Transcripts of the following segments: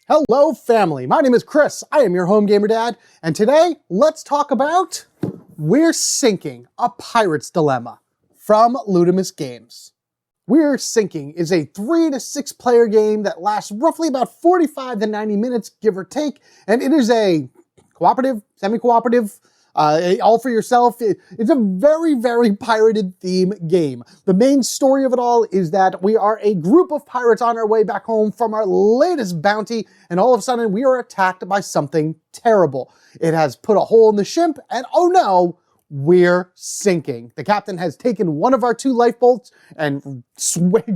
Hello family, my name is Chris, I am your home gamer dad, and today let's talk about We're Sinking, a Pirate's Dilemma from Ludimus Games. We're Sinking is a 3 to 6 player game that lasts roughly about 45 to 90 minutes, give or take, and it is a cooperative, semi-cooperative, all for yourself. It's a very, very pirated theme game. The main story of it all is that we are a group of pirates on our way back home from our latest bounty, and all of a sudden we are attacked by something terrible. It has put a hole in the ship, and oh no, we're sinking. The captain has taken one of our 2 lifeboats and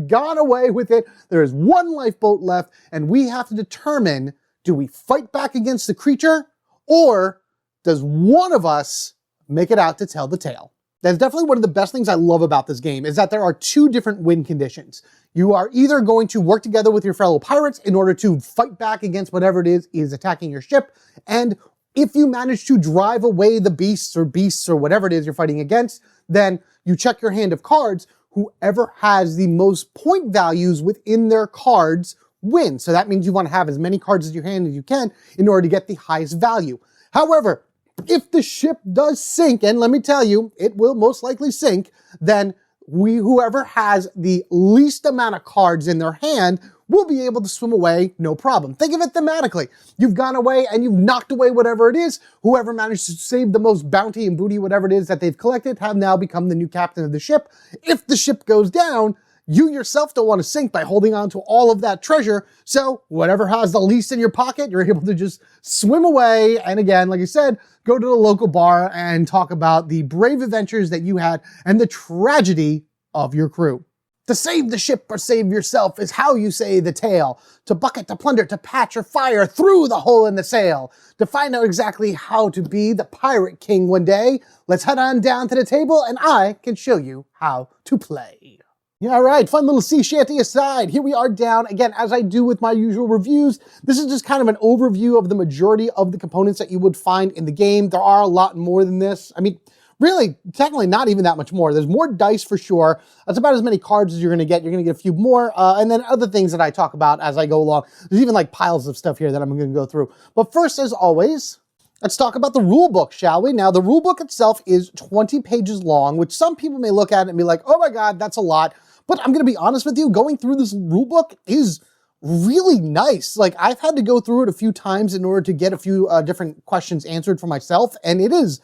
gone away with it. There is 1 lifeboat left, and we have to determine, do we fight back against the creature, or does one of us make it out to tell the tale? That's definitely one of the best things I love about this game, is that there are 2 different win conditions. You are either going to work together with your fellow pirates in order to fight back against whatever it is attacking your ship, and if you manage to drive away the beasts or whatever it is you're fighting against, then you check your hand of cards. Whoever has the most point values within their cards wins. So that means you want to have as many cards in your hand as you can in order to get the highest value. However, if the ship does sink, and let me tell you, it will most likely sink, then whoever has the least amount of cards in their hand will be able to swim away, no problem. Think of it thematically. You've gone away and you've knocked away whatever it is. Whoever managed to save the most bounty and booty, whatever it is that they've collected, have now become the new captain of the ship. If the ship goes down, you yourself don't want to sink by holding on to all of that treasure, so whatever has the least in your pocket, you're able to just swim away, and again, like I said, go to the local bar and talk about the brave adventures that you had and the tragedy of your crew. To save the ship or save yourself is how you say the tale. To bucket, to plunder, to patch or fire through the hole in the sail. To find out exactly how to be the pirate king one day, let's head on down to the table and I can show you how to play. Yeah, all right, fun little sea shanty aside, here we are down, again, as I do with my usual reviews. This is just kind of an overview of the majority of the components that you would find in the game. There are a lot more than this. I mean, really, technically not even that much more. There's more dice for sure. That's about as many cards as you're gonna get. You're gonna get a few more, and then other things that I talk about as I go along. There's even like piles of stuff here that I'm gonna go through. But first, as always, let's talk about the rule book, shall we? Now, the rule book itself is 20 pages long, which some people may look at it and be like, oh my God, that's a lot. But I'm gonna be honest with you, going through this rule book is really nice. Like, I've had to go through it a few times in order to get a few different questions answered for myself, and it is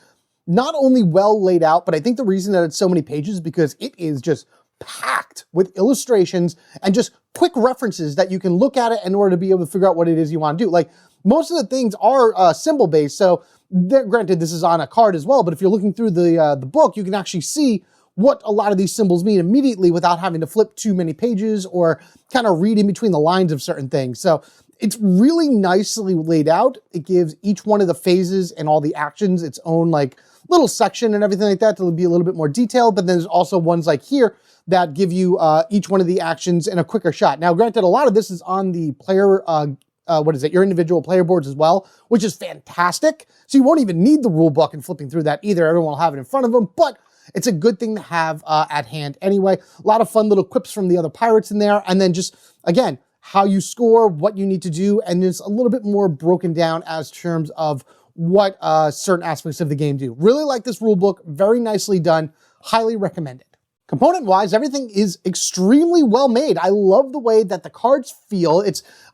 not only well laid out, but I think the reason that it's so many pages is because it is just packed with illustrations and just quick references that you can look at it in order to be able to figure out what it is you want to do. Like, most of the things are symbol-based, so granted, this is on a card as well, but if you're looking through the book, you can actually see what a lot of these symbols mean immediately without having to flip too many pages or kind of read in between the lines of certain things. So it's really nicely laid out. It gives each one of the phases and all the actions its own like little section and everything like that to be a little bit more detailed. But then there's also ones like here that give you each one of the actions in a quicker shot. Now, granted, a lot of this is on the player, your individual player boards as well, which is fantastic. So you won't even need the rule book and flipping through that either. Everyone will have it in front of them, but it's a good thing to have at hand anyway. A lot of fun little quips from the other pirates in there. And then just, again, how you score, what you need to do, and there's a little bit more broken down as terms of what certain aspects of the game do. Really like this rule book, very nicely done, highly recommended. Component-wise, everything is extremely well made. I love the way that the cards feel.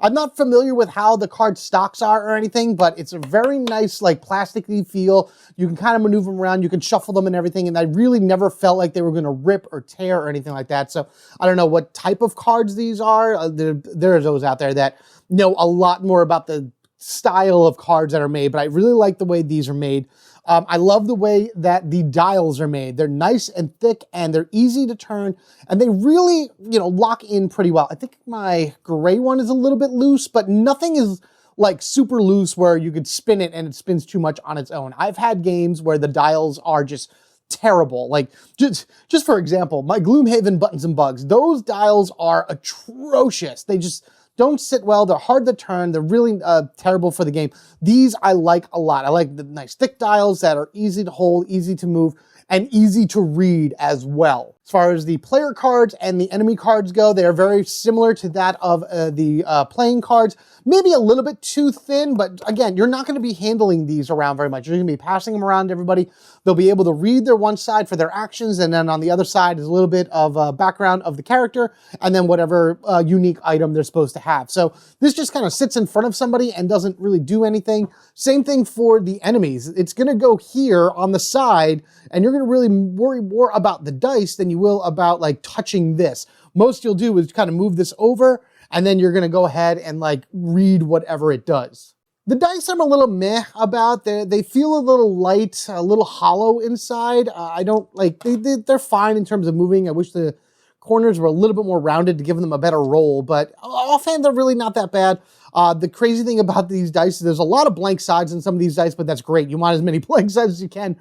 I'm not familiar with how the card stocks are or anything, but it's a very nice, like, plasticky feel. You can kind of maneuver them around, you can shuffle them and everything, and I really never felt like they were gonna rip or tear or anything like that. So I don't know what type of cards these are. There's those out there that know a lot more about the style of cards that are made, but I really like the way these are made. I love the way that the dials are made. They're nice and thick and they're easy to turn and they really, lock in pretty well. I think my gray one is a little bit loose, but nothing is like super loose where you could spin it and it spins too much on its own. I've had games where the dials are just terrible. Like, just for example, my Gloomhaven Buttons and Bugs, those dials are atrocious. They just don't sit well. They're hard to turn. They're really terrible for the game. These I like a lot. I like the nice thick dials that are easy to hold, easy to move, and easy to read as well. As As far as the player cards and the enemy cards go, they are very similar to that of the playing cards. Maybe a little bit too thin, but again, you're not going to be handling these around very much. You're going to be passing them around to everybody. They'll be able to read their one side for their actions, and then on the other side is a little bit of background of the character, and then whatever unique item they're supposed to have. So this just kind of sits in front of somebody and doesn't really do anything. Same thing for the enemies. It's going to go here on the side, and you're going to really worry more about the dice than you will about like touching this. Most you'll do is kind of move this over, and then you're going to go ahead and like read whatever it does. The dice I'm a little meh about. They feel a little light, a little hollow inside. I don't like, they're fine in terms of moving. I wish the corners were a little bit more rounded to give them a better roll, but offhand, they're really not that bad. The crazy thing about these dice is there's a lot of blank sides in some of these dice, but that's great. You want as many blank sides as you can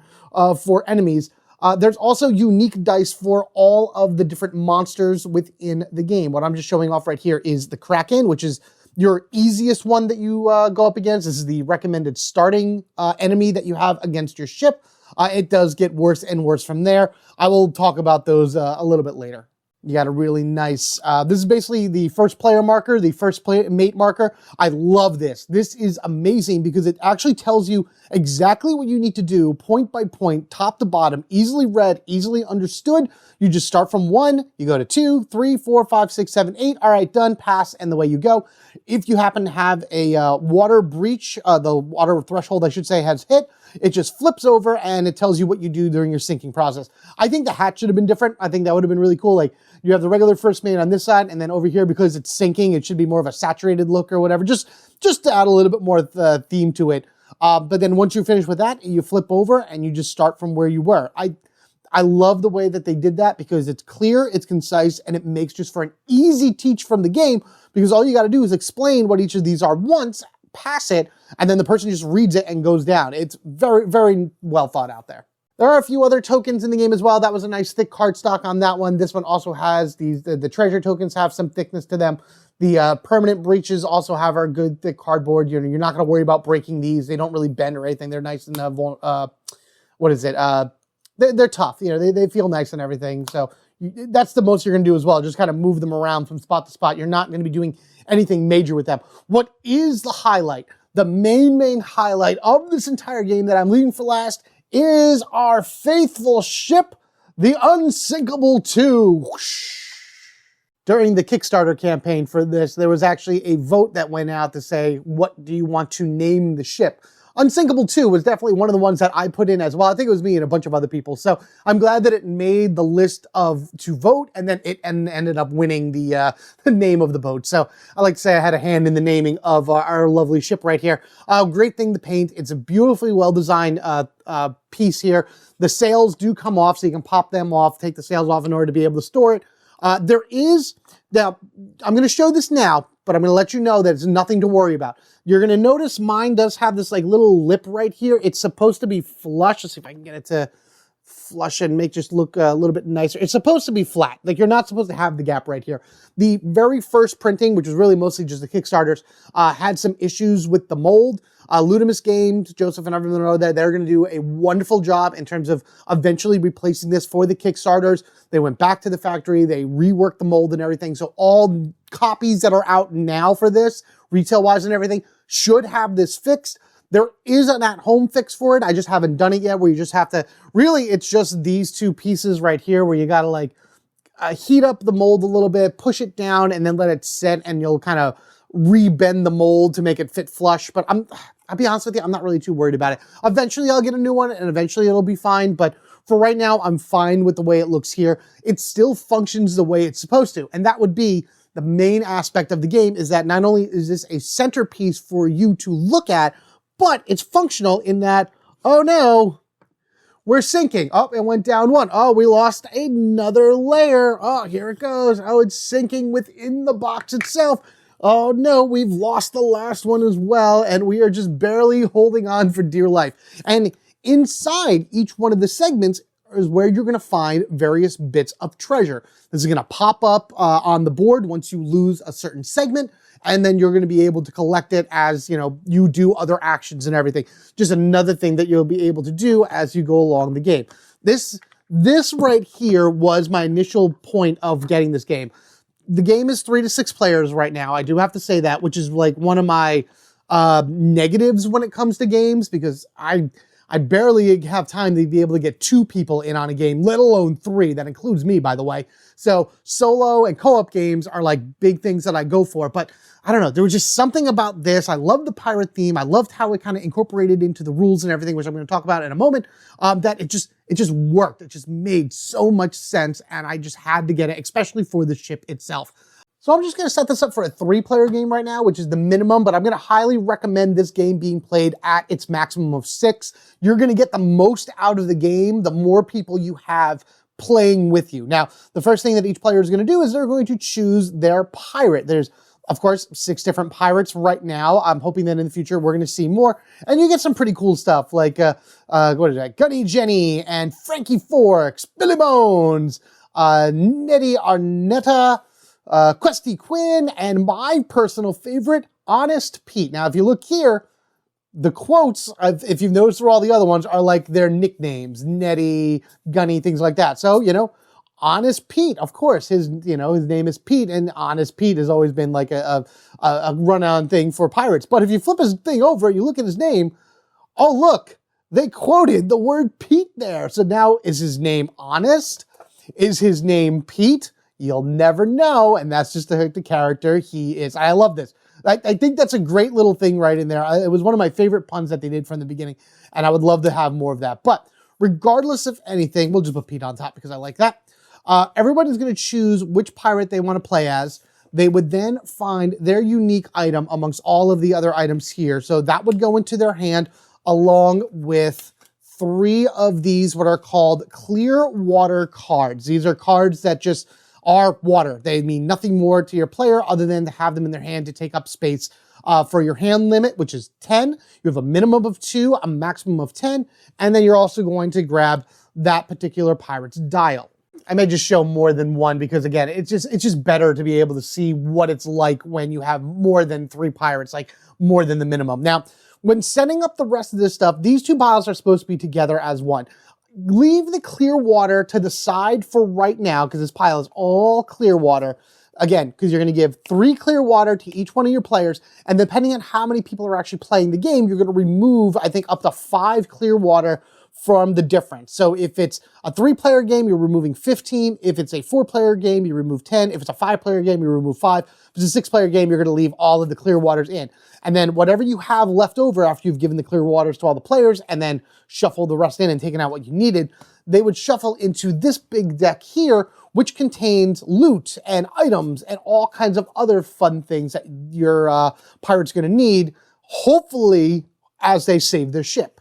for enemies. There's also unique dice for all of the different monsters within the game. What I'm just showing off right here is the Kraken, which is your easiest one that you go up against. This is the recommended starting enemy that you have against your ship. It does get worse and worse from there. I will talk about those a little bit later. You got a really nice, this is basically the first player marker, the first mate marker. I love this. This is amazing because it actually tells you exactly what you need to do, point by point, top to bottom, easily read, easily understood. You just start from 1, you go to 2, 3, 4, 5, 6, 7, 8. All right, done, pass, and the way you go. If you happen to have a water breach, the water threshold, I should say, has hit, it just flips over and it tells you what you do during your sinking process. I think the hat should have been different. I think that would have been really cool. Like, you have the regular first mate on this side, and then over here, because it's sinking, it should be more of a saturated look or whatever, just to add a little bit more theme to it. But then once you finish with that, you flip over and you just start from where you were. I love the way that they did that because it's clear, it's concise, and it makes just for an easy teach from the game, because all you got to do is explain what each of these are once, pass it, and then the person just reads it and goes down. It's very, very well thought out there. There are a few other tokens in the game as well. That was a nice thick cardstock on that one. This one also has these, the treasure tokens have some thickness to them. The permanent breaches also have our good thick cardboard. You're not going to worry about breaking these. They don't really bend or anything. They're nice and, what is it? They're tough. You know, they feel nice and everything. So that's the most you're going to do as well. Just kind of move them around from spot to spot. You're not going to be doing anything major with them. What is the highlight? The main highlight of this entire game that I'm leaving for last is our faithful ship, the Unsinkable II. During the Kickstarter campaign for this, there was actually a vote that went out to say, what do you want to name the ship? Unsinkable II was definitely one of the ones that I put in as well. I think it was me and a bunch of other people. So I'm glad that it made the list to vote, and then it ended up winning the name of the boat. So I like to say I had a hand in the naming of our lovely ship right here. Great thing to paint. It's a beautifully well-designed piece here. The sails do come off, so you can pop them off, take the sails off in order to be able to store it. There is, now, I'm going to show this now, but I'm going to let you know that it's nothing to worry about. You're going to notice mine does have this like little lip right here. It's supposed to be flush. Let's see if I can get it to flush and make just look a little bit nicer. It's supposed to be flat. Like, you're not supposed to have the gap right here. The very first printing, which was really mostly just the Kickstarters, had some issues with the mold. Ludomus Games, Joseph and everyone know that they're going to do a wonderful job in terms of eventually replacing this for the Kickstarters. They went back to the factory, they reworked the mold and everything. So all copies that are out now for this, retail-wise and everything, should have this fixed. There is an at-home fix for it. I just haven't done it yet, where you just have to, really, it's just these two pieces right here where you got to like heat up the mold a little bit, push it down, and then let it set, and you'll kind of rebend the mold to make it fit flush. But I'll be honest with you, I'm not really too worried about it. Eventually I'll get a new one, and eventually it'll be fine. But for right now, I'm fine with the way it looks here. It still functions the way it's supposed to. And that would be the main aspect of the game, is that not only is this a centerpiece for you to look at, but it's functional in that, oh no, we're sinking. Oh, it went down one. Oh, we lost another layer. Oh, here it goes. Oh, it's sinking within the box itself. Oh no, we've lost the last one as well, and we are just barely holding on for dear life. And inside each one of the segments is where you're going to find various bits of treasure. This is going to pop up on the board once you lose a certain segment, and then you're going to be able to collect it as, you know, you do other actions and everything. Just another thing that you'll be able to do as you go along the game. This this right here was my initial point of getting this game. The game is 3 to 6 players right now. I do have to say that, which is like one of my negatives when it comes to games, because I barely have time to be able to get 2 people in on a game, let alone 3. That includes me, by the way. So solo and co-op games are like big things that I go for, but I don't know. There was just something about this. I loved the pirate theme. I loved how it kind of incorporated into the rules and everything, which I'm going to talk about in a moment, that it just worked. It just made so much sense, and I just had to get it, especially for the ship itself. So I'm just going to set this up for a 3-player game right now, which is the minimum, but I'm going to highly recommend this game being played at its maximum of 6. You're going to get the most out of the game the more people you have playing with you. Now, the first thing that each player is going to do is they're going to choose their pirate. There's, of course, 6 different pirates right now. I'm hoping that in the future we're going to see more, and you get some pretty cool stuff like, what is that? Gunny Jenny and Frankie Forks, Billy Bones, Nettie Arnetta, Questy Quinn, and my personal favorite, Honest Pete. Now, if you look here, the quotes, if you've noticed through all the other ones, are like their nicknames, Nettie, Gunny, things like that. So, you know, Honest Pete, of course, his name is Pete, and Honest Pete has always been like a run-on thing for pirates. But if you flip his thing over, you look at his name, oh, look, they quoted the word Pete there. So now, is his name Honest? Is his name Pete? You'll never know, and that's just the character he is. I love this. I think that's a great little thing right in there. It was one of my favorite puns that they did from the beginning, and I would love to have more of that. But regardless of anything, we'll just put Pete on top because I like that. Everybody's going to choose which pirate they want to play as. They would then find their unique item amongst all of the other items here. So that would go into their hand along with 3 of these, what are called clear water cards. These are cards that just are water. They mean nothing more to your player other than to have them in their hand to take up space for your hand limit, which is 10. You have a minimum of 2, a maximum of 10, and then you're also going to grab that particular pirate's dial. I may just show more than one because, again, it's just better to be able to see what it's like when you have more than 3 pirates, like more than the minimum. Now, when setting up the rest of this stuff, these 2 piles are supposed to be together as one. Leave the clear water to the side for right now because this pile is all clear water. Again, because you're going to give 3 clear water to each one of your players, and depending on how many people are actually playing the game, you're going to remove, I think, up to 5 clear water from the difference. So if it's a 3-player game, you're removing 15. If it's a 4-player game, you remove 10. If it's a 5-player game, you remove 5. If it's a 6-player game, you're going to leave all of the clear waters in. And then whatever you have left over after you've given the clear waters to all the players and then shuffle the rest in and taken out what you needed, they would shuffle into this big deck here, which contains loot and items and all kinds of other fun things that your pirate's going to need, hopefully, as they save their ship.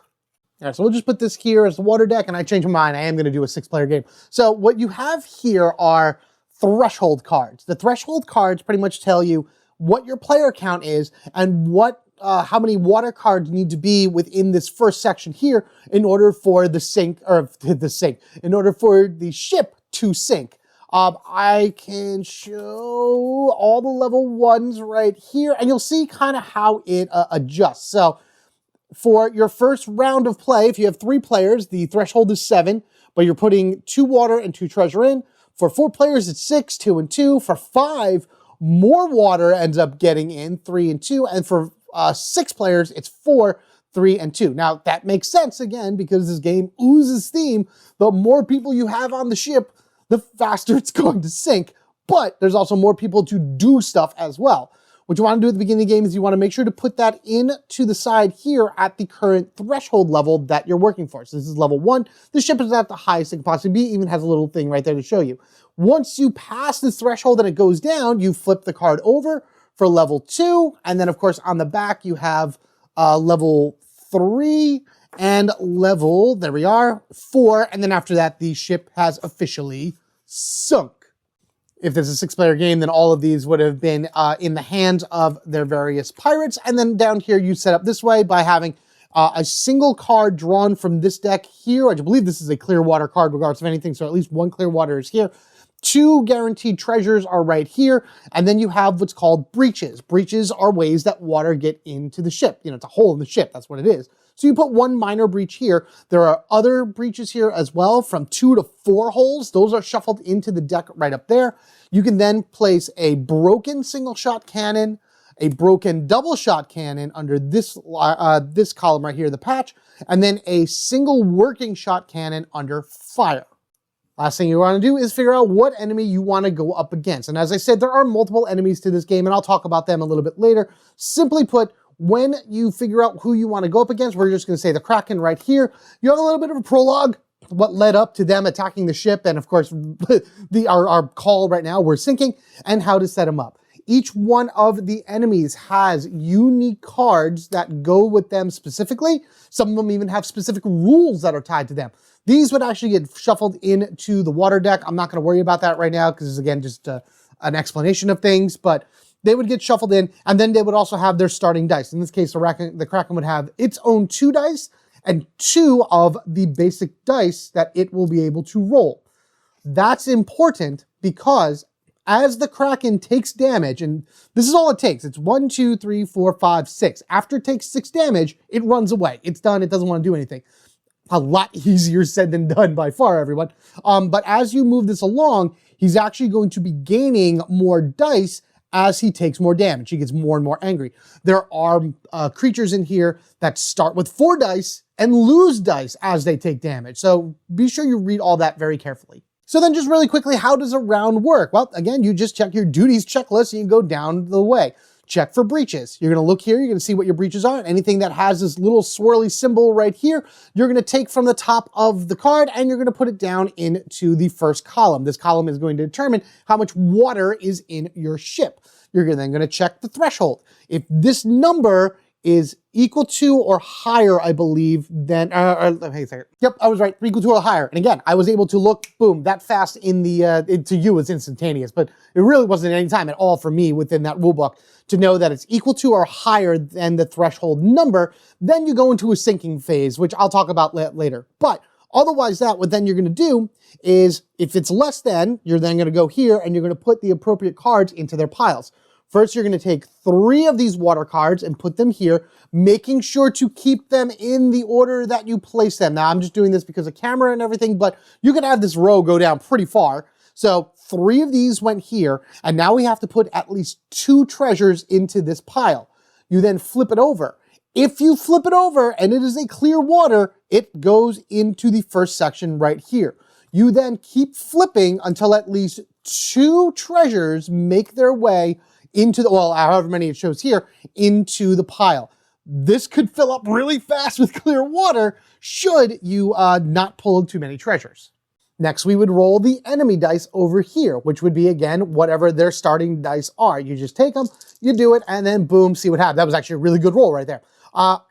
All right, so we'll just put this here as the water deck, and I changed my mind. I am going to do a 6-player game. So what you have here are threshold cards. The threshold cards pretty much tell you what your player count is and what how many water cards need to be within this first section here in order for the in order for the ship to sink. I can show all the level 1s right here, and you'll see kind of how it adjusts. So for your first round of play, if you have 3 players, the threshold is 7, but you're putting 2 water and 2 treasure in. For 4 players, it's 6, 2 and 2. For 5, more water ends up getting in, 3 and 2. And for 6 players, it's 4, 3 and 2. Now, that makes sense, again, because this game oozes steam. The more people you have on the ship, the faster it's going to sink. But there's also more people to do stuff as well. What you want to do at the beginning of the game is you want to make sure to put that in to the side here at the current threshold level that you're working for. So this is level 1. The ship is at the highest it can possibly be, even has a little thing right there to show you. Once you pass this threshold and it goes down, you flip the card over for level 2. And then, of course, on the back, you have level 3 and level, there we are, 4. And then after that, the ship has officially sunk. If there's a 6-player game, then all of these would have been in the hands of their various pirates. And then down here, you set up this way by having a single card drawn from this deck here. I believe this is a clear water card regardless of anything, so at least 1 clear water is here. 2 guaranteed treasures are right here. And then you have what's called breaches. Breaches are ways that water get into the ship. You know, it's a hole in the ship. That's what it is. So you put one minor breach here. There are other breaches here as well from 2 to 4 holes. Those are shuffled into the deck right up there. You can then place a broken single shot cannon, a broken double shot cannon under this column right here, the patch, and then a single working shot cannon under fire. Last thing you want to do is figure out what enemy you want to go up against. And as I said, there are multiple enemies to this game, and I'll talk about them a little bit later. Simply put, when you figure out who you want to go up against, we're just going to say the Kraken right here. You have a little bit of a prologue, what led up to them attacking the ship, and of course, our call right now, we're sinking, and how to set them up. Each one of the enemies has unique cards that go with them specifically. Some of them even have specific rules that are tied to them. These would actually get shuffled into the water deck. I'm not going to worry about that right now because it's, again, just an explanation of things, but they would get shuffled in, and then they would also have their starting dice. In this case, the Kraken would have its own 2 dice and 2 of the basic dice that it will be able to roll. That's important because as the Kraken takes damage, and this is all it takes, it's 1, 2, 3, 4, 5, 6. After it takes 6 damage, it runs away. It's done, it doesn't want to do anything. A lot easier said than done by far, everyone. But as you move this along, he's actually going to be gaining more dice as he takes more damage. He gets more and more angry. There are creatures in here that start with 4 dice and lose dice as they take damage. So be sure you read all that very carefully. So then just really quickly, how does a round work? Well, again, you just check your duties checklist and you go down the way. Check for breaches. You're gonna look here, you're gonna see what your breaches are. Anything that has this little swirly symbol right here, you're gonna take from the top of the card and you're gonna put it down into the first column. This column is going to determine how much water is in your ship. You're then gonna check the threshold. If this number is equal to or higher, I believe, then, wait a second. Yep, I was right, equal to or higher. And again, I was able to look, boom, that fast in the, to you it's instantaneous, but it really wasn't any time at all for me within that rulebook to know that it's equal to or higher than the threshold number. Then you go into a sinking phase, which I'll talk about later. But otherwise that, what then you're gonna do is, if it's less than, you're then gonna go here and you're gonna put the appropriate cards into their piles. First, you're gonna take 3 of these water cards and put them here, making sure to keep them in the order that you place them. Now, I'm just doing this because of camera and everything, but you can have this row go down pretty far. So 3 of these went here, and now we have to put at least 2 treasures into this pile. You then flip it over. If you flip it over and it is a clear water, it goes into the first section right here. You then keep flipping until at least 2 treasures make their way into the, well, however many it shows here, into the pile. This could fill up really fast with clear water should you not pull too many treasures. Next, we would roll the enemy dice over here, which would be, again, whatever their starting dice are. You just take them, you do it, and then boom, see what happens. That was actually a really good roll right there.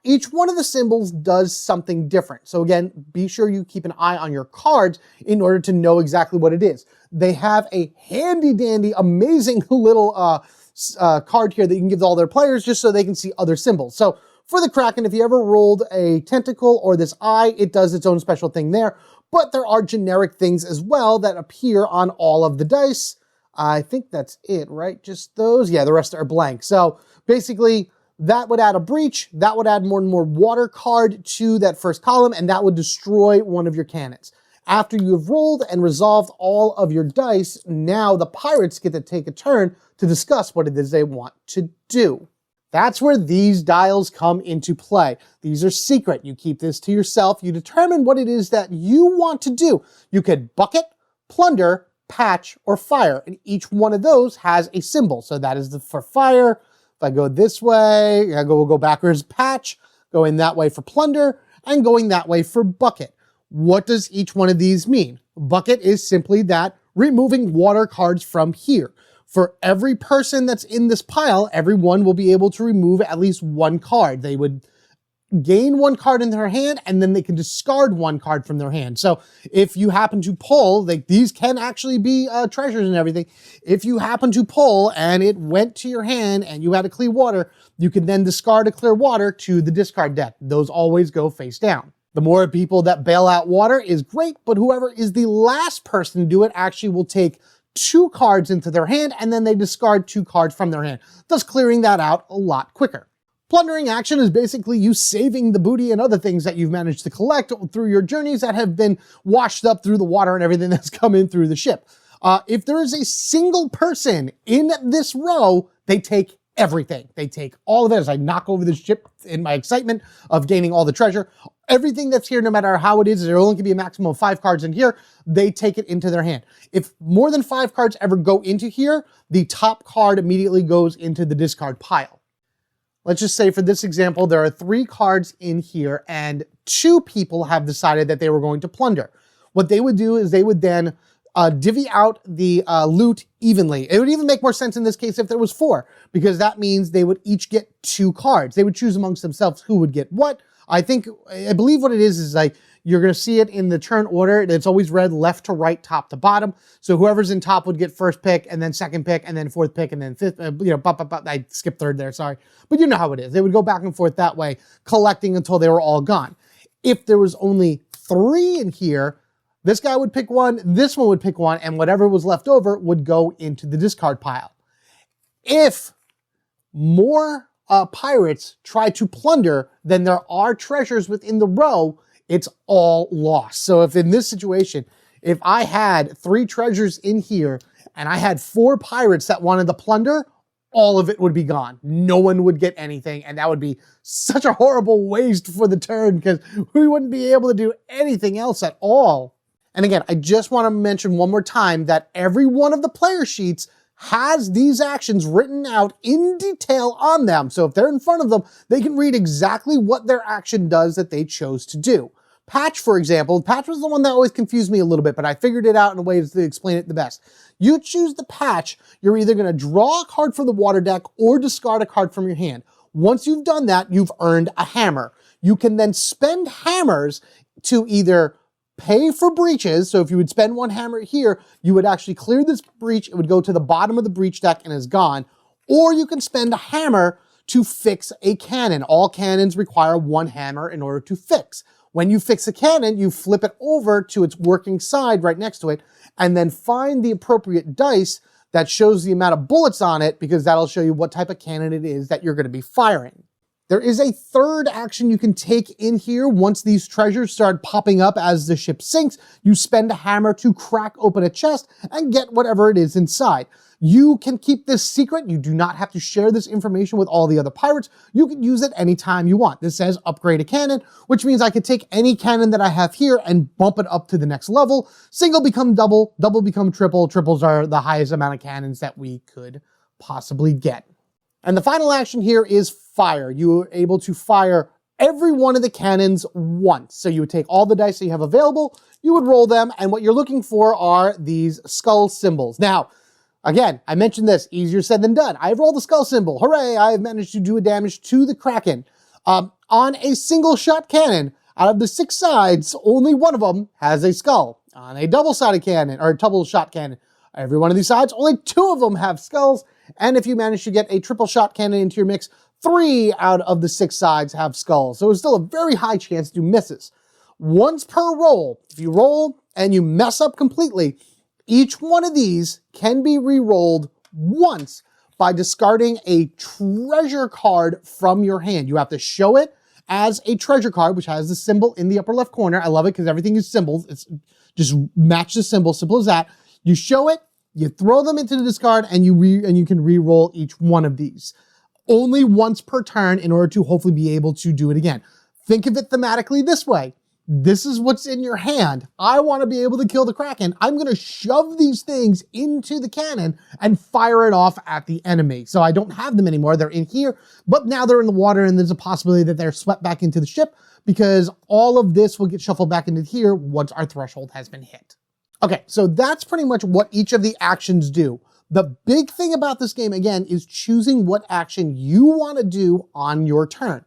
Each one of the symbols does something different. So again, be sure you keep an eye on your cards in order to know exactly what it is. They have a handy dandy, amazing little card here that you can give to all their players just so they can see other symbols. So for the Kraken, if you ever rolled a tentacle or this eye, it does its own special thing there. But there are generic things as well that appear on all of the dice. I think that's it, right? Just those? Yeah, the rest are blank. So basically, that would add a breach, that would add more and more water card to that first column, and that would destroy one of your cannons. After you have rolled and resolved all of your dice, now the pirates get to take a turn to discuss what it is they want to do. That's where these dials come into play. These are secret. You keep this to yourself. You determine what it is that you want to do. You could bucket, plunder, patch, or fire, and each one of those has a symbol. So that is for fire. If I go this way, we'll go backwards, patch, going that way for plunder, and going that way for bucket. What does each one of these mean? Bucket is simply that removing water cards from here. For every person that's in this pile, everyone will be able to remove at least 1 card. They would gain 1 card in their hand, and then they can discard 1 card from their hand. So if you happen to pull, these can actually be treasures and everything. If you happen to pull and it went to your hand and you had a clear water, you can then discard a clear water to the discard deck. Those always go face down. The more people that bail out water is great, but whoever is the last person to do it actually will take 2 cards into their hand, and then they discard 2 cards from their hand, thus clearing that out a lot quicker. Plundering action is basically you saving the booty and other things that you've managed to collect through your journeys that have been washed up through the water and everything that's come in through the ship. If there is a single person in this row, they take everything. They take all of it as I knock over the ship in my excitement of gaining all the treasure. Everything that's here, no matter how it is, there only can be a maximum of 5 cards in here, they take it into their hand. If more than 5 cards ever go into here, the top card immediately goes into the discard pile. Let's just say for this example, there are 3 cards in here and 2 people have decided that they were going to plunder. What they would do is they would then divvy out the loot evenly. It would even make more sense in this case if there was 4, because that means they would each get 2 cards. They would choose amongst themselves who would get what. I believe what it is like, you're going to see it in the turn order. It's always read left to right, top to bottom. So whoever's in top would get first pick, and then second pick, and then fourth pick, and then fifth. I skipped third there, sorry. But you know how it is. They would go back and forth that way, collecting until they were all gone. If there was only 3 in here, this guy would pick one, this one would pick one, and whatever was left over would go into the discard pile. If more pirates try to plunder than there are treasures within the row, it's all lost. So if in this situation, if I had 3 treasures in here and I had 4 pirates that wanted to plunder, all of it would be gone. No one would get anything, and that would be such a horrible waste for the turn because we wouldn't be able to do anything else at all. And again, I just want to mention one more time that every one of the player sheets has these actions written out in detail on them. So if they're in front of them, they can read exactly what their action does that they chose to do. Patch, for example, Patch was the one that always confused me a little bit, but I figured it out in a way to explain it the best. You choose the Patch, you're either going to draw a card from the water deck or discard a card from your hand. Once you've done that, you've earned a hammer. You can then spend hammers to either pay for breaches. So if you would spend 1 hammer here, you would actually clear this breach. It would go to the bottom of the breach deck and is gone. Or you can spend a hammer to fix a cannon. All cannons require 1 hammer in order to fix. When you fix a cannon, you flip it over to its working side right next to it, and then find the appropriate dice that shows the amount of bullets on it, because that'll show you what type of cannon it is that you're going to be firing. There is a third action you can take in here once these treasures start popping up as the ship sinks. You spend a hammer to crack open a chest and get whatever it is inside. You can keep this secret. You do not have to share this information with all the other pirates. You can use it anytime you want. This says upgrade a cannon, which means I could take any cannon that I have here and bump it up to the next level. Single become double, double become triple. Triples are the highest amount of cannons that we could possibly get. And the final action here is fire. You are able to fire every one of the cannons once. So you would take all the dice that you have available, you would roll them, and what you're looking for are these skull symbols. Now, again, I mentioned this, easier said than done. I've rolled the skull symbol. Hooray, I've managed to do a damage to the Kraken. On a single shot cannon, out of the 6 sides, only one of them has a skull. On a double-sided cannon, or double shot cannon, every one of these sides, only 2 of them have skulls. And if you manage to get a triple shot cannon into your mix, 3 out of the 6 sides have skulls. So it's still a very high chance to misses. Once per roll, if you roll and you mess up completely, each one of these can be re-rolled once by discarding a treasure card from your hand. You have to show it as a treasure card, which has the symbol in the upper left corner. I love it because everything is symbols. It's just match the symbol, simple as that. You show it, you throw them into the discard, and you can re-roll each one of these. Only once per turn in order to hopefully be able to do it again. Think of it thematically this way. This is what's in your hand. I want to be able to kill the Kraken. I'm going to shove these things into the cannon and fire it off at the enemy. So I don't have them anymore. They're in here, but now they're in the water, and there's a possibility that they're swept back into the ship because all of this will get shuffled back into here once our threshold has been hit. Okay, so that's pretty much what each of the actions do. The big thing about this game, again, is choosing what action you want to do on your turn.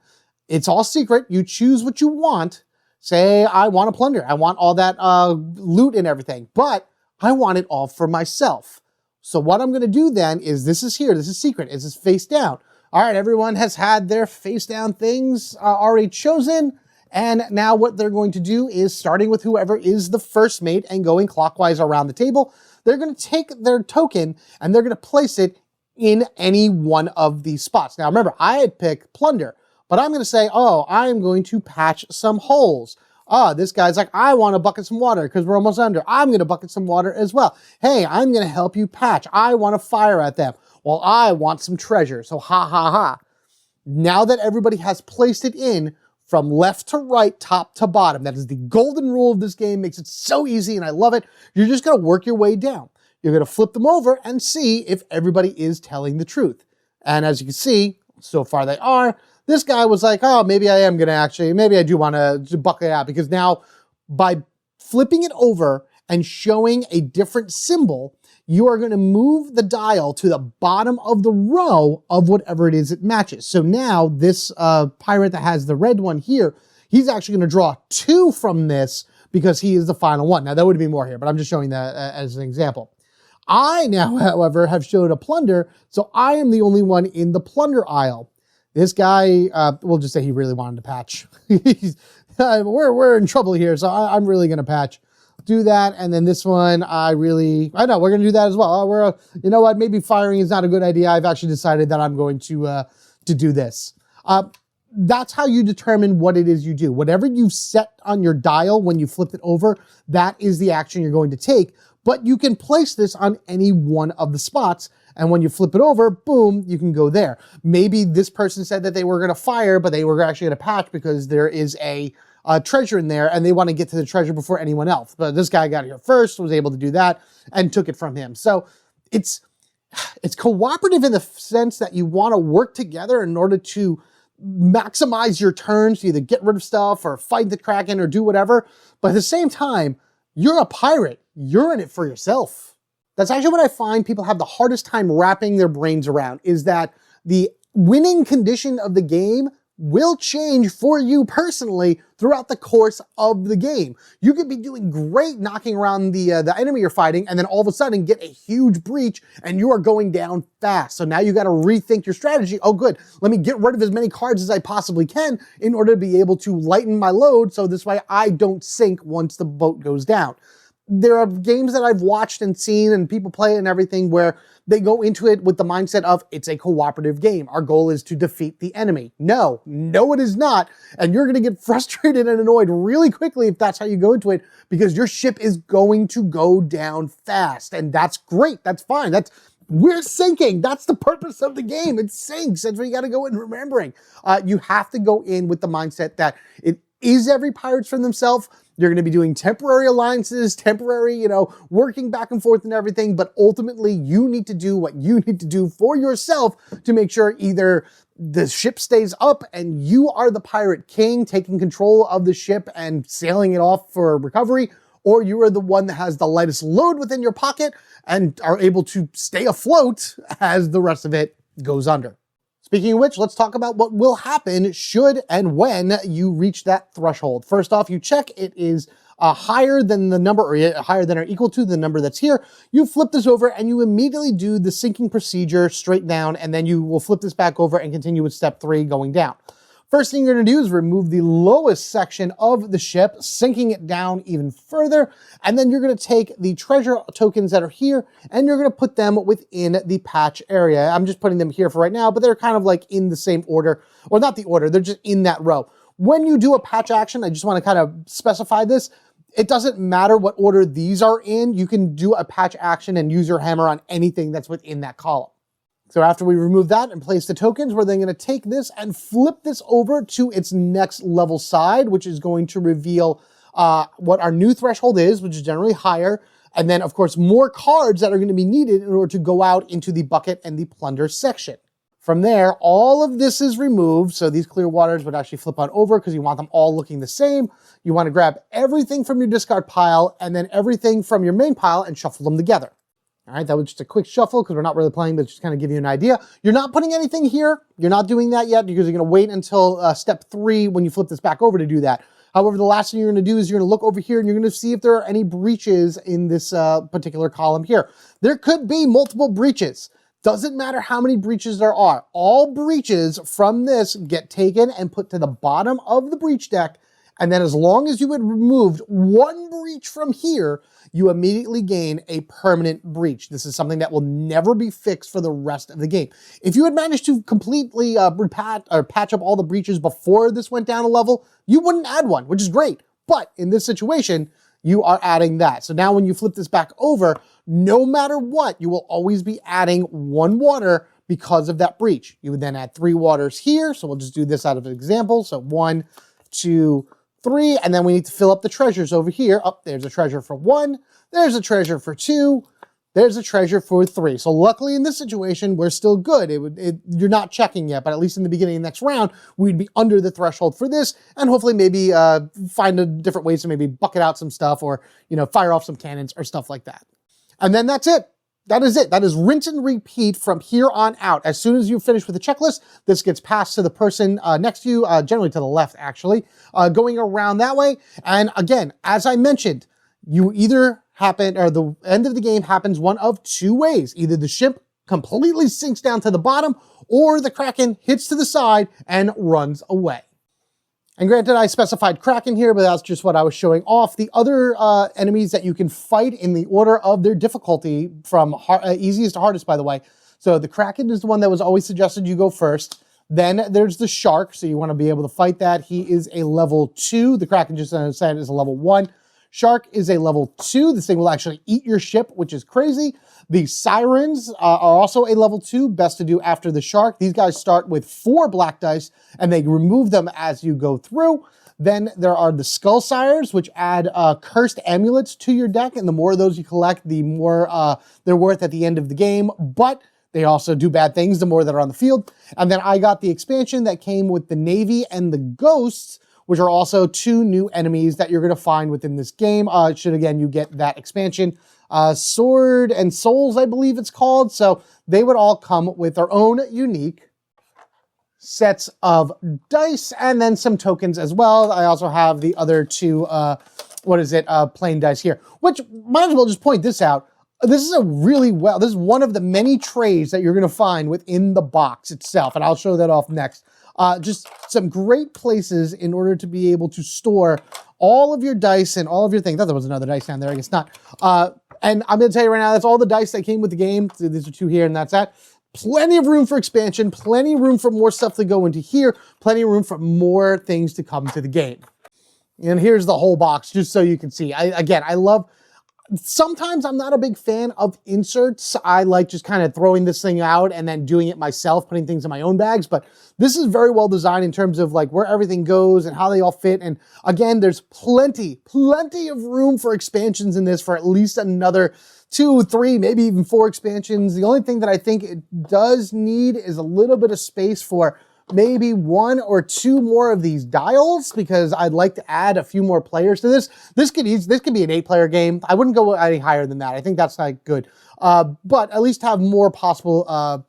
It's all secret. You choose what you want. Say, I want to plunder. I want all that loot and everything, but I want it all for myself. So what I'm going to do then is, this is here. This is secret. This is face down. All right, everyone has had their face down things already chosen. And now what they're going to do is, starting with whoever is the first mate and going clockwise around the table, they're going to take their token and they're going to place it in any one of these spots. Now remember, I had picked plunder, but I'm going to say, oh, I'm going to patch some holes. This guy's like, I want to bucket some water because we're almost under. I'm going to bucket some water as well. Hey, I'm going to help you patch. I want to fire at them. Well, I want some treasure. So ha ha ha. Now that everybody has placed it in from left to right, top to bottom, that is the golden rule of this game, makes it so easy and I love it. You're just going to work your way down. You're going to flip them over and see if everybody is telling the truth. And as you can see, so far they are. This guy was like, oh, maybe I am going to actually, maybe I do want to bucket it out, because now by flipping it over and showing a different symbol, you are going to move the dial to the bottom of the row of whatever it is it matches. So now this pirate that has the red one here, he's actually going to draw 2 from this because he is the final one. Now there would be more here, but I'm just showing that as an example. I now, however, have showed a plunder, so I am the only one in the plunder aisle. This guy, we'll just say he really wanted to patch. We're in trouble here, so I'm really going to patch. Do that, and then this one, I know, we're going to do that as well. You know what, maybe firing is not a good idea. I've actually decided that I'm going to do this. That's how you determine what it is you do. Whatever you've set on your dial when you flip it over, that is the action you're going to take. But you can place this on any one of the spots, and when you flip it over, boom, you can go there. Maybe this person said that they were going to fire, but they were actually going to patch because there is a treasure in there, and they want to get to the treasure before anyone else. But this guy got here first, was able to do that, and took it from him. So it's cooperative in the sense that you want to work together in order to maximize your turns, to either get rid of stuff or fight the Kraken or do whatever. But at the same time, you're a pirate. You're in it for yourself. That's actually what I find people have the hardest time wrapping their brains around, is that the winning condition of the game will change for you personally throughout the course of the game. You could be doing great knocking around the enemy you're fighting, and then all of a sudden get a huge breach and you are going down fast. So now you got to rethink your strategy. Oh good, let me get rid of as many cards as I possibly can in order to be able to lighten my load, so this way I don't sink once the boat goes down. There are games that I've watched and seen and people play and everything where they go into it with the mindset of, it's a cooperative game. Our goal is to defeat the enemy. No, it is not. And you're going to get frustrated and annoyed really quickly if that's how you go into it, because your ship is going to go down fast. And that's great. That's fine. We're sinking. That's the purpose of the game. It sinks. That's what you got to go in remembering. You have to go in with the mindset that it is every pirate's for themselves. You're going to be doing temporary alliances, temporary, working back and forth and everything. But ultimately, you need to do what you need to do for yourself to make sure either the ship stays up and you are the pirate king taking control of the ship and sailing it off for recovery, or you are the one that has the lightest load within your pocket and are able to stay afloat as the rest of it goes under. Speaking of which, let's talk about what will happen should and when you reach that threshold. First off, you check it is higher than the number, or higher than or equal to the number that's here. You flip this over and you immediately do the sinking procedure straight down, and then you will flip this back over and continue with step 3 going down. First thing you're going to do is remove the lowest section of the ship, sinking it down even further, and then you're going to take the treasure tokens that are here and you're going to put them within the patch area. I'm just putting them here for right now, but they're kind of like in the same order, or not the order, they're just in that row. When you do a patch action, I just want to kind of specify this. It doesn't matter what order these are in. You can do a patch action and use your hammer on anything that's within that column. So after we remove that and place the tokens, we're then going to take this and flip this over to its next level side, which is going to reveal what our new threshold is, which is generally higher. And then, of course, more cards that are going to be needed in order to go out into the bucket and the plunder section. From there, all of this is removed. So these clear waters would actually flip on over because you want them all looking the same. You want to grab everything from your discard pile and then everything from your main pile and shuffle them together. All right, that was just a quick shuffle because we're not really playing, but just kind of give you an idea. You're not putting anything here. You're not doing that yet because you're going to wait until step 3 when you flip this back over to do that. However, the last thing you're going to do is you're going to look over here and you're going to see if there are any breaches in this particular column here. There could be multiple breaches. Doesn't matter how many breaches there are. All breaches from this get taken and put to the bottom of the breach deck, And then as long as you had removed one breach from here, you immediately gain a permanent breach. This is something that will never be fixed for the rest of the game. If you had managed to completely patch up all the breaches before this went down a level, you wouldn't add one, which is great. But in this situation, you are adding that. So now when you flip this back over, no matter what, you will always be adding one water because of that breach. You would then add 3 waters here. So we'll just do this out of an example. So 1, 2, 3, and then we need to fill up the treasures over here. Oh, there's a treasure for 1, there's a treasure for 2, there's a treasure for 3. So luckily in this situation, we're still good. You're not checking yet, but at least in the beginning of the next round, we'd be under the threshold for this, and hopefully maybe find different ways to maybe bucket out some stuff or, fire off some cannons or stuff like that. And then that's it. That is it. That is rinse and repeat from here on out. As soon as you finish with the checklist, this gets passed to the person next to you, generally to the left, actually, going around that way. And again, as I mentioned, you either the end of the game happens one of 2 ways. Either the ship completely sinks down to the bottom, or the Kraken hits to the side and runs away. And granted, I specified Kraken here, but that's just what I was showing off. The other enemies that you can fight in the order of their difficulty from easiest to hardest, by the way. So the Kraken is the one that was always suggested you go first. Then there's the Shark, so you want to be able to fight that. He is a level 2. The Kraken, just as I said, is a level 1. Shark is a level 2. This thing will actually eat your ship, which is crazy. The Sirens are also a level 2, best to do after the Shark. These guys start with 4 black dice, and they remove them as you go through. Then there are the Skull Sires, which add cursed amulets to your deck, and the more of those you collect, the more they're worth at the end of the game. But they also do bad things the more that are on the field. And then I got the expansion that came with the Navy and the Ghosts, which are also 2 new enemies that you're going to find within this game. Should, again, you get that expansion. Sword and Souls, I believe it's called. So they would all come with their own unique sets of dice and then some tokens as well. I also have the other 2, plain dice here, which might as well just point this out. This is this is one of the many trays that you're going to find within the box itself, and I'll show that off next. Just some great places in order to be able to store all of your dice and all of your things. I thought there was another dice down there, I guess not. And I'm going to tell you right now, that's all the dice that came with the game. So these are 2 here, and that's that. Plenty of room for expansion, plenty of room for more stuff to go into here, plenty of room for more things to come to the game. And here's the whole box, just so you can see. I love... Sometimes I'm not a big fan of inserts. I like just kind of throwing this thing out and then doing it myself, putting things in my own bags. But this is very well designed in terms of like where everything goes and how they all fit. And again, there's plenty of room for expansions in this for at least another 2, 3, maybe even 4 expansions. The only thing that I think it does need is a little bit of space for maybe 1 or 2 more of these dials, because I'd like to add a few more players to this. This could be an 8-player game. I wouldn't go any higher than that. I think that's like good. But at least have more possible,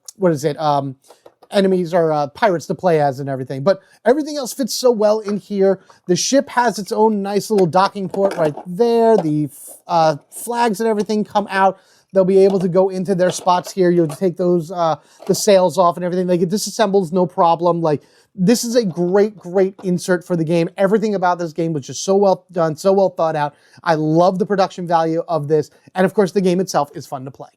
enemies or pirates to play as and everything. But everything else fits so well in here. The ship has its own nice little docking port right there. The flags and everything come out. They'll be able to go into their spots here. You'll take those, the sails off and everything. Like, it disassembles, no problem. Like, this is a great insert for the game. Everything about this game was just so well done, so well thought out. I love the production value of this. And of course, the game itself is fun to play.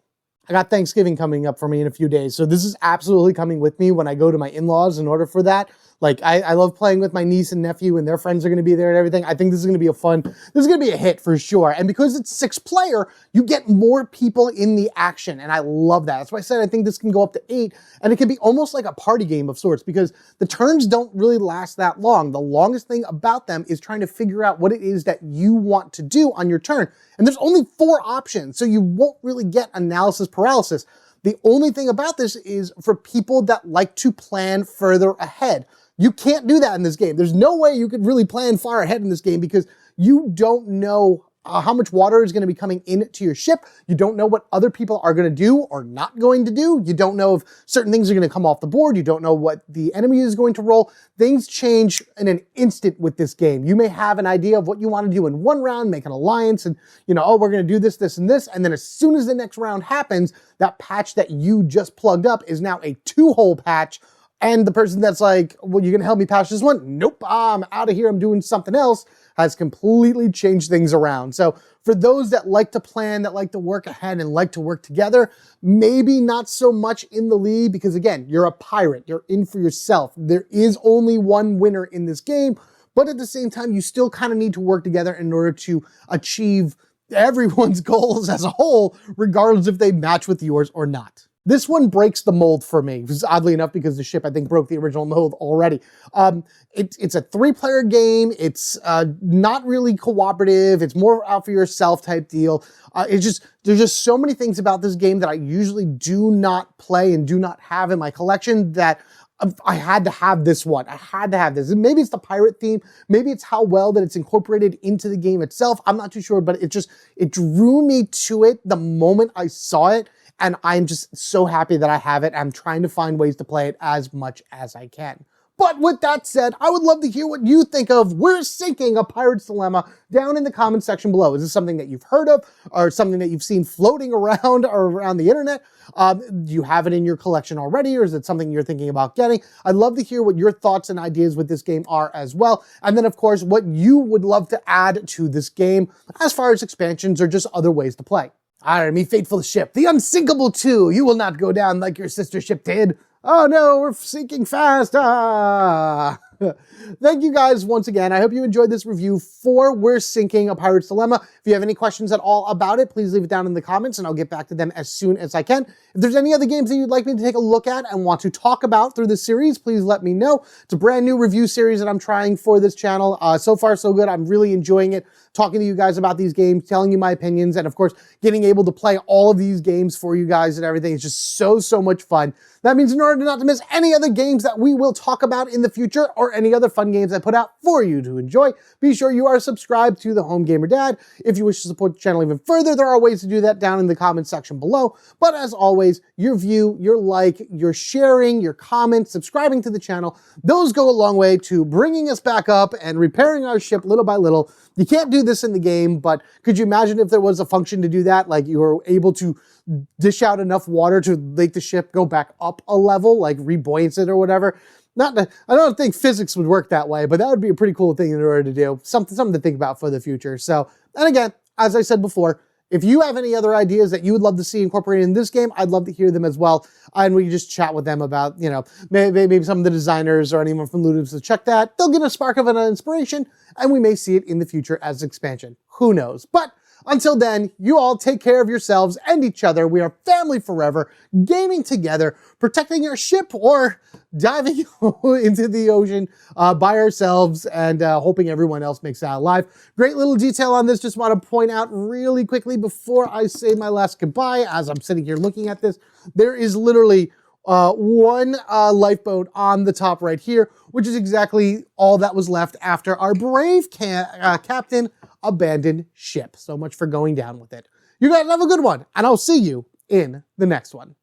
I got Thanksgiving coming up for me in a few days, so this is absolutely coming with me when I go to my in-laws in order for that. Like, I love playing with my niece and nephew, and their friends are going to be there and everything. I think this is going to be this is going to be a hit for sure. And because it's 6-player, you get more people in the action, and I love that. That's why I said I think this can go up to 8, and it can be almost like a party game of sorts, because the turns don't really last that long. The longest thing about them is trying to figure out what it is that you want to do on your turn. And there's only 4 options, so you won't really get analysis paralysis. The only thing about this is for people that like to plan further ahead. You can't do that in this game. There's no way you could really plan far ahead in this game, because you don't know how much water is going to be coming into your ship. You don't know what other people are going to do or not going to do. You don't know if certain things are going to come off the board. You don't know what the enemy is going to roll. Things change in an instant with this game. You may have an idea of what you want to do in one round, make an alliance, and oh, we're going to do this, this, and this. And then as soon as the next round happens, that patch that you just plugged up is now a 2-hole patch. And the person that's like, well, you're gonna help me patch this one? Nope, I'm out of here, I'm doing something else, has completely changed things around. So for those that like to plan, that like to work ahead and like to work together, maybe not so much in the lead, because again, you're a pirate, you're in for yourself. There is only one winner in this game, but at the same time, you still kind of need to work together in order to achieve everyone's goals as a whole, regardless if they match with yours or not. This one breaks the mold for me, oddly enough, because the ship, I think, broke the original mold already. It's a 3-player game. It's not really cooperative. It's more out for yourself type deal. There's just so many things about this game that I usually do not play and do not have in my collection that I had to have this one. I had to have this. And maybe it's the pirate theme. Maybe it's how well that it's incorporated into the game itself. I'm not too sure, but it drew me to it the moment I saw it. And I'm just so happy that I have it. I'm trying to find ways to play it as much as I can. But with that said, I would love to hear what you think of We're Sinking, a Pirate's Dilemma, down in the comment section below. Is this something that you've heard of, or something that you've seen floating around or around the internet? Do you have it in your collection already, or is it something you're thinking about getting? I'd love to hear what your thoughts and ideas with this game are as well. And then, of course, what you would love to add to this game as far as expansions or just other ways to play. All right, me faithful ship, the Unsinkable II. You will not go down like your sister ship did. Oh no, we're sinking fast. Ah. Thank you guys once again. I hope you enjoyed this review for We're Sinking, a Pirate's Dilemma. If you have any questions at all about it, please leave it down in the comments and I'll get back to them as soon as I can. If there's any other games that you'd like me to take a look at and want to talk about through this series, please let me know. It's a brand new review series that I'm trying for this channel. So far, so good. I'm really enjoying it, talking to you guys about these games, telling you my opinions, and of course, getting able to play all of these games for you guys and everything. It's just so much fun. That means in order not to miss any other games that we will talk about in the future or any other fun games I put out for you to enjoy, be sure you are subscribed to the Home Gamer Dad. If you wish to support the channel even further, there are ways to do that down in the comment section below. But as always, your view, your like, your sharing, your comments, subscribing to the channel, those go a long way to bringing us back up and repairing our ship little by little. You can't do this in the game, but could you imagine if there was a function to do that? Like you were able to dish out enough water to make the ship go back up a level, like rebuoyance it or whatever. I don't think physics would work that way, but that would be a pretty cool thing in order to do. Something to think about for the future. So, and again, as I said before, if you have any other ideas that you would love to see incorporated in this game, I'd love to hear them as well. And we can just chat with them about, you know, maybe some of the designers or anyone from Ludus to check that. They'll get a spark of an inspiration, and we may see it in the future as expansion. Who knows? But until then, you all take care of yourselves and each other. We are family forever, gaming together, protecting our ship, or diving into the ocean by ourselves and hoping everyone else makes it out alive. Great little detail on this. Just want to point out really quickly before I say my last goodbye, as I'm sitting here looking at this, there is literally one lifeboat on the top right here, which is exactly all that was left after our brave captain abandoned ship. So much for going down with it. You guys have a good one, and I'll see you in the next one.